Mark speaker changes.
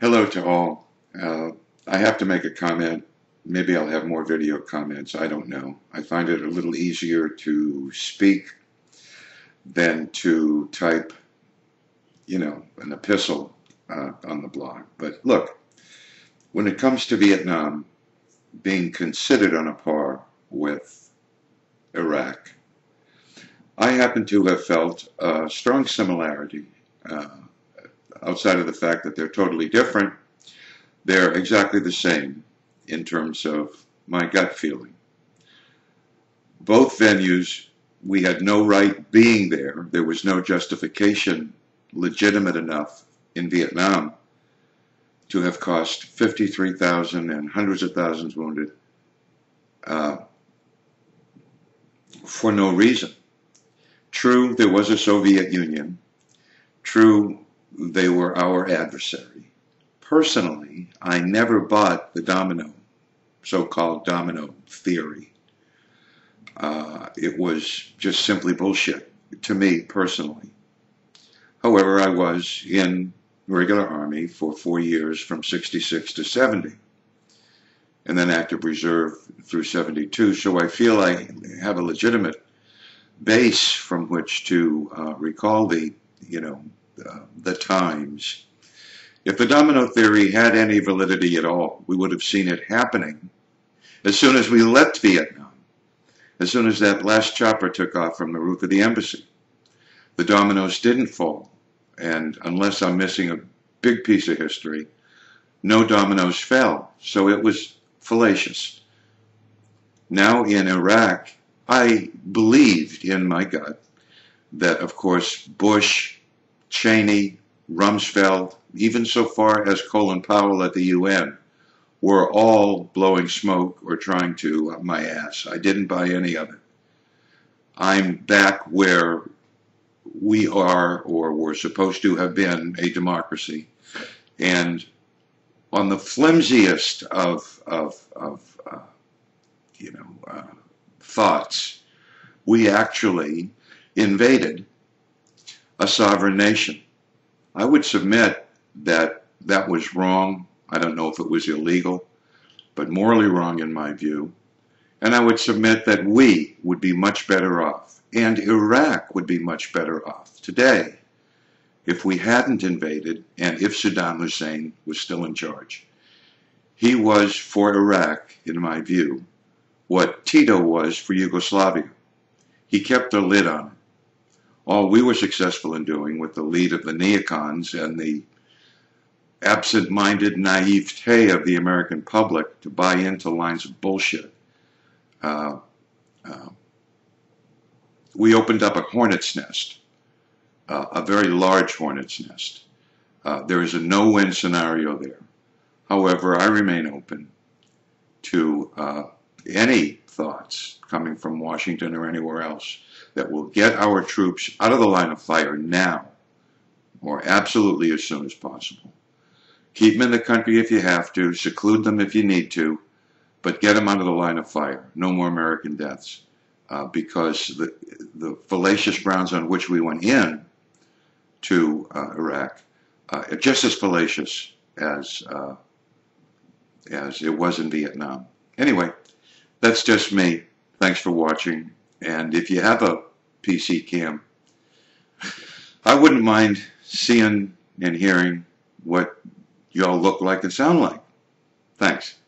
Speaker 1: Hello to all. I have to make a comment. Maybe I'll have more video comments. I don't know. I find it a little easier to speak than to type, an epistle on the blog. But look, when it comes to Vietnam being considered on a par with Iraq, I happen to have felt a strong similarity. Outside of the fact that they're totally different, they're exactly the same in terms of my gut feeling. Both venues, we had no right being there. There was no justification legitimate enough in Vietnam to have cost 53,000 and hundreds of thousands wounded for no reason. True, there was a Soviet Union. True, they were our adversary. Personally, I never bought the so-called domino theory. It was just simply bullshit to me personally. However, I was in regular Army for 4 years from 66 to 70, and then active reserve through 72. So I feel I have a legitimate base from which to recall the times. If the domino theory had any validity at all, we would have seen it happening as soon as we left Vietnam, as soon as that last chopper took off from the roof of the embassy. The dominoes didn't fall, and unless I'm missing a big piece of history, no dominoes fell, so it was fallacious. Now in Iraq, I believed in my gut that, of course, Bush, Cheney, Rumsfeld, even so far as Colin Powell at the UN, were all blowing smoke or trying to up my ass. I didn't buy any of it. I'm back where we are, or were supposed to have been, a democracy. And on the flimsiest of thoughts, we actually invaded a sovereign nation. I would submit that that was wrong. I don't know if it was illegal, but morally wrong in my view. And I would submit that we would be much better off, and Iraq would be much better off today if we hadn't invaded and if Saddam Hussein was still in charge. He was for Iraq, in my view, what Tito was for Yugoslavia. He kept a lid on it. All we were successful in doing, with the lead of the neocons and the absent-minded naivete of the American public to buy into lines of bullshit, we opened up a hornet's nest, a very large hornet's nest. There is a no-win scenario there. However, I remain open to any thoughts coming from Washington or anywhere else that will get our troops out of the line of fire now, or absolutely as soon as possible. Keep them in the country if you have to, seclude them if you need to, but get them out of the line of fire. No more American deaths, because the fallacious grounds on which we went in to Iraq are just as fallacious as it was in Vietnam. Anyway, that's just me. Thanks for watching. And if you have a PC cam, I wouldn't mind seeing and hearing what y'all look like and sound like. Thanks.